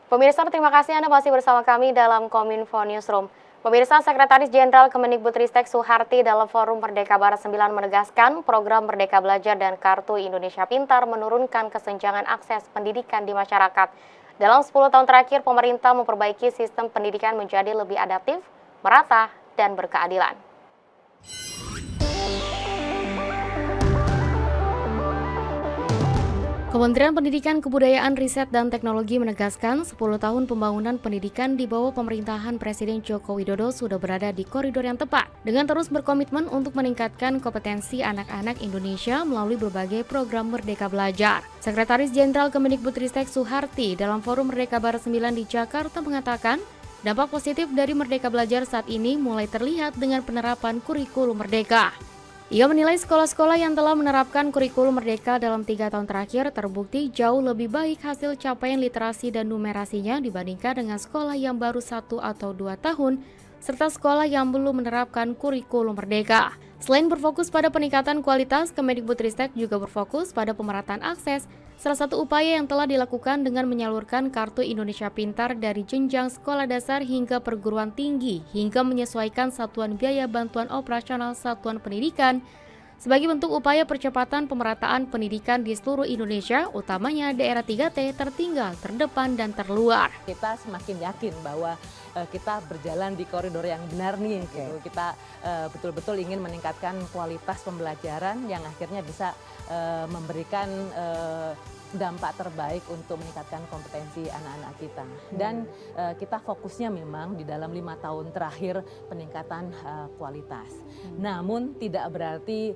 Pemirsa, terima kasih Anda masih bersama kami dalam Kominfo Newsroom. Pemirsa, Sekretaris Jenderal Kemendikbudristek Soeharti dalam Forum Merdeka Barat 9 menegaskan program Merdeka Belajar dan Kartu Indonesia Pintar menurunkan kesenjangan akses pendidikan di masyarakat. Dalam 10 tahun terakhir, pemerintah memperbaiki sistem pendidikan menjadi lebih adaptif, merata, dan berkeadilan. Kementerian Pendidikan, Kebudayaan, Riset, dan Teknologi menegaskan 10 tahun pembangunan pendidikan di bawah pemerintahan Presiden Joko Widodo sudah berada di koridor yang tepat, dengan terus berkomitmen untuk meningkatkan kompetensi anak-anak Indonesia melalui berbagai program Merdeka Belajar. Sekretaris Jenderal Kemendikbudristek Soeharti dalam Forum Merdeka Barat 9 di Jakarta mengatakan, dampak positif dari Merdeka Belajar saat ini mulai terlihat dengan penerapan kurikulum Merdeka. Ia menilai sekolah-sekolah yang telah menerapkan kurikulum Merdeka dalam 3 tahun terakhir terbukti jauh lebih baik hasil capaian literasi dan numerasinya dibandingkan dengan sekolah yang baru 1 atau 2 tahun, serta sekolah yang belum menerapkan kurikulum Merdeka. Selain berfokus pada peningkatan kualitas, Kemendikbudristek juga berfokus pada pemerataan akses. Salah satu upaya yang telah dilakukan dengan menyalurkan Kartu Indonesia Pintar dari jenjang sekolah dasar hingga perguruan tinggi, hingga menyesuaikan satuan biaya bantuan operasional satuan pendidikan, sebagai bentuk upaya percepatan pemerataan pendidikan di seluruh Indonesia, utamanya daerah 3T tertinggal, terdepan, dan terluar. Kita semakin yakin bahwa kita berjalan di koridor yang benar nih. Gitu. Kita betul-betul ingin meningkatkan kualitas pembelajaran yang akhirnya bisa memberikan dampak terbaik untuk meningkatkan kompetensi anak-anak kita. Dan kita fokusnya memang di dalam 5 tahun terakhir peningkatan kualitas. Namun tidak berarti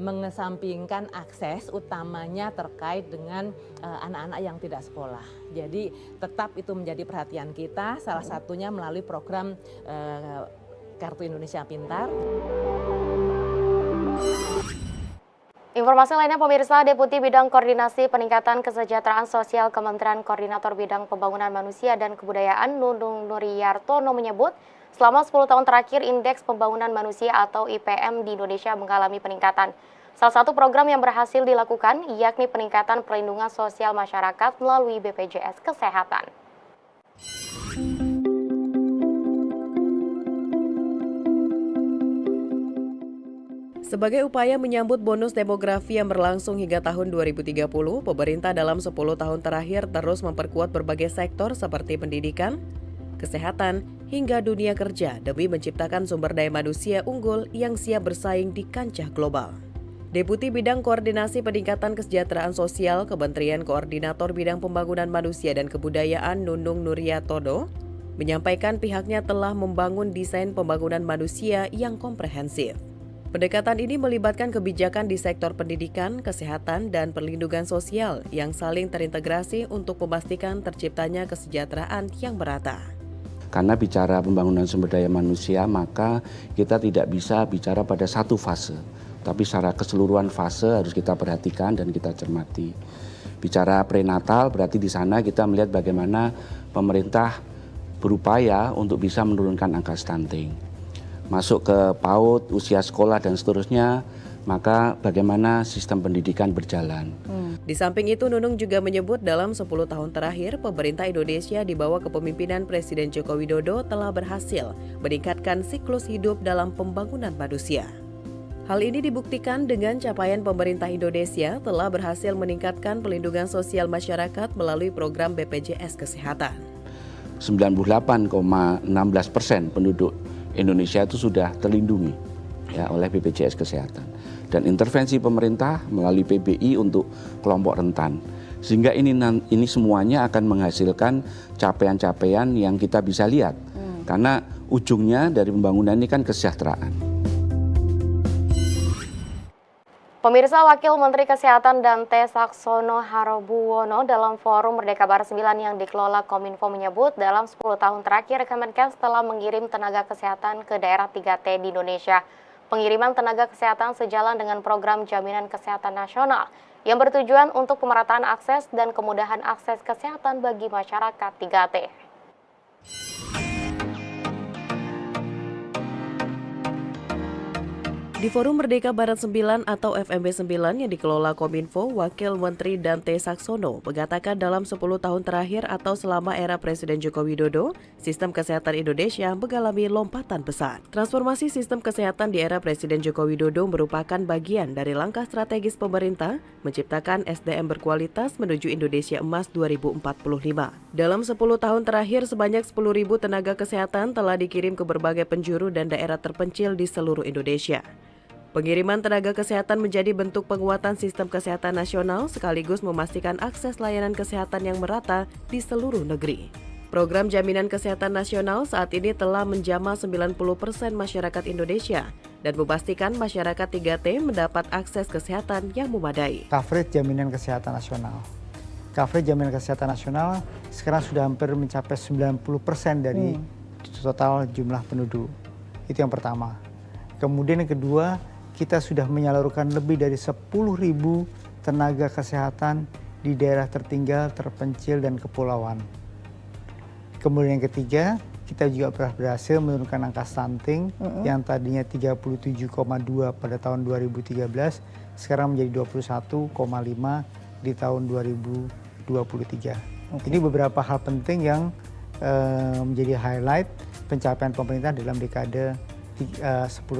mengesampingkan akses utamanya terkait dengan anak-anak yang tidak sekolah. Jadi tetap itu menjadi perhatian kita, salah satunya melalui program Kartu Indonesia Pintar. Informasi lainnya, pemirsa, Deputi Bidang Koordinasi Peningkatan Kesejahteraan Sosial Kementerian Koordinator Bidang Pembangunan Manusia dan Kebudayaan Nunung Nuriyartono menyebut, selama 10 tahun terakhir Indeks Pembangunan Manusia atau IPM di Indonesia mengalami peningkatan. Salah satu program yang berhasil dilakukan yakni peningkatan perlindungan sosial masyarakat melalui BPJS Kesehatan. Sebagai upaya menyambut bonus demografi yang berlangsung hingga tahun 2030, pemerintah dalam 10 tahun terakhir terus memperkuat berbagai sektor seperti pendidikan, kesehatan, hingga dunia kerja demi menciptakan sumber daya manusia unggul yang siap bersaing di kancah global. Deputi Bidang Koordinasi Peningkatan Kesejahteraan Sosial Kementerian Koordinator Bidang Pembangunan Manusia dan Kebudayaan Nunung Nuriyartono menyampaikan pihaknya telah membangun desain pembangunan manusia yang komprehensif. Pendekatan ini melibatkan kebijakan di sektor pendidikan, kesehatan, dan perlindungan sosial yang saling terintegrasi untuk memastikan terciptanya kesejahteraan yang merata. Karena bicara pembangunan sumber daya manusia, maka kita tidak bisa bicara pada satu fase, tapi secara keseluruhan fase harus kita perhatikan dan kita cermati. Bicara prenatal berarti di sana kita melihat bagaimana pemerintah berupaya untuk bisa menurunkan angka stunting. Masuk ke PAUD, usia sekolah dan seterusnya, maka bagaimana sistem pendidikan berjalan. Di samping itu, Nunung juga menyebut dalam 10 tahun terakhir, pemerintah Indonesia di bawah kepemimpinan Presiden Joko Widodo telah berhasil meningkatkan siklus hidup dalam pembangunan manusia. Hal ini dibuktikan dengan capaian pemerintah Indonesia telah berhasil meningkatkan perlindungan sosial masyarakat melalui program BPJS Kesehatan. 98,16% penduduk Indonesia itu sudah terlindungi ya, oleh BPJS Kesehatan. Dan intervensi pemerintah melalui PBI untuk kelompok rentan. Sehingga ini semuanya akan menghasilkan capaian-capaian yang kita bisa lihat. Karena ujungnya dari pembangunan ini kan kesejahteraan. Pemirsa, Wakil Menteri Kesehatan Dante Saxono Harabuwono dalam Forum Merdeka Barat 9 yang dikelola Kominfo menyebut dalam 10 tahun terakhir Kemenkes telah mengirim tenaga kesehatan ke daerah 3T di Indonesia. Pengiriman tenaga kesehatan sejalan dengan program Jaminan Kesehatan Nasional yang bertujuan untuk pemerataan akses dan kemudahan akses kesehatan bagi masyarakat 3T. Di Forum Merdeka Barat 9 atau FMB 9 yang dikelola Kominfo, Wakil Menteri Dante Saxono mengatakan dalam 10 tahun terakhir atau selama era Presiden Joko Widodo, sistem kesehatan Indonesia mengalami lompatan besar. Transformasi sistem kesehatan di era Presiden Joko Widodo merupakan bagian dari langkah strategis pemerintah menciptakan SDM berkualitas menuju Indonesia Emas 2045. Dalam 10 tahun terakhir, sebanyak 10.000 tenaga kesehatan telah dikirim ke berbagai penjuru dan daerah terpencil di seluruh Indonesia. Pengiriman tenaga kesehatan menjadi bentuk penguatan sistem kesehatan nasional sekaligus memastikan akses layanan kesehatan yang merata di seluruh negeri. Program Jaminan Kesehatan Nasional saat ini telah menjamah 90% masyarakat Indonesia dan memastikan masyarakat 3T mendapat akses kesehatan yang memadai. Coverage Jaminan Kesehatan Nasional. Coverage Jaminan Kesehatan Nasional sekarang sudah hampir mencapai 90% dari total jumlah penduduk. Itu yang pertama. Kemudian yang kedua, kita sudah menyalurkan lebih dari 10.000 tenaga kesehatan di daerah tertinggal, terpencil, dan kepulauan. Kemudian yang ketiga, kita juga berhasil menurunkan angka stunting yang tadinya 37,2 pada tahun 2013, sekarang menjadi 21,5 di tahun 2023. Ini beberapa hal penting yang menjadi highlight pencapaian pemerintah dalam dekade 10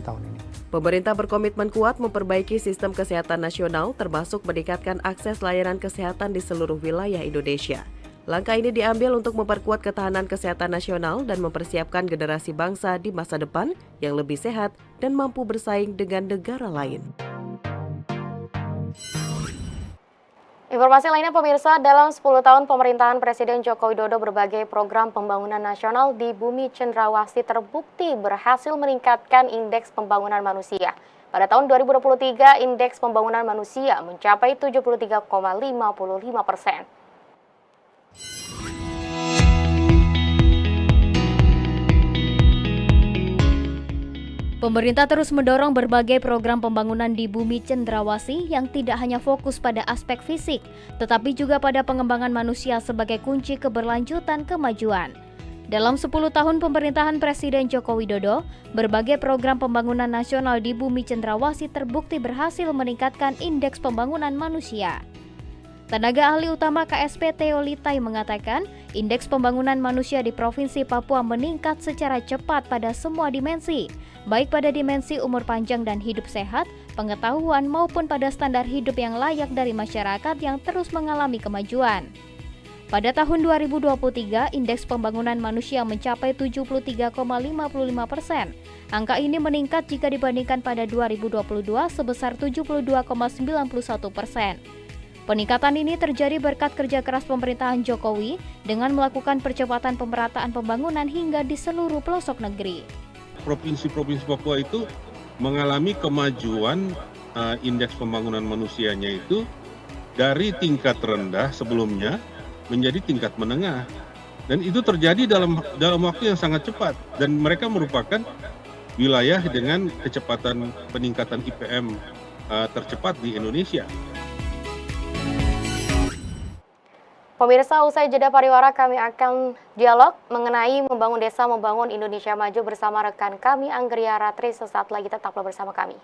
tahun ini. Pemerintah berkomitmen kuat memperbaiki sistem kesehatan nasional termasuk meningkatkan akses layanan kesehatan di seluruh wilayah Indonesia. Langkah ini diambil untuk memperkuat ketahanan kesehatan nasional dan mempersiapkan generasi bangsa di masa depan yang lebih sehat dan mampu bersaing dengan negara lain. Informasi lainnya pemirsa, dalam 10 tahun pemerintahan Presiden Joko Widodo berbagai program pembangunan nasional di Bumi Cendrawasih terbukti berhasil meningkatkan indeks pembangunan manusia. Pada tahun 2023, indeks pembangunan manusia mencapai 73,55%. Pemerintah terus mendorong berbagai program pembangunan di Bumi Cendrawasih yang tidak hanya fokus pada aspek fisik, tetapi juga pada pengembangan manusia sebagai kunci keberlanjutan kemajuan. Dalam 10 tahun pemerintahan Presiden Joko Widodo, berbagai program pembangunan nasional di Bumi Cendrawasih terbukti berhasil meningkatkan indeks pembangunan manusia. Tenaga ahli utama KSP Theo Litai mengatakan, indeks pembangunan manusia di Provinsi Papua meningkat secara cepat pada semua dimensi, baik pada dimensi umur panjang dan hidup sehat, pengetahuan maupun pada standar hidup yang layak dari masyarakat yang terus mengalami kemajuan. Pada tahun 2023, indeks pembangunan manusia mencapai 73,55%. Angka ini meningkat jika dibandingkan pada 2022 sebesar 72,91%. Peningkatan ini terjadi berkat kerja keras pemerintahan Jokowi dengan melakukan percepatan pemerataan pembangunan hingga di seluruh pelosok negeri. Provinsi-provinsi Papua itu mengalami kemajuan indeks pembangunan manusianya itu dari tingkat rendah sebelumnya menjadi tingkat menengah. Dan itu terjadi dalam waktu yang sangat cepat. Dan mereka merupakan wilayah dengan kecepatan peningkatan IPM tercepat di Indonesia. Pemirsa, usai jeda pariwara kami akan dialog mengenai membangun desa, membangun Indonesia maju bersama rekan kami Anggria Ratri. Sesaat lagi tetaplah bersama kami.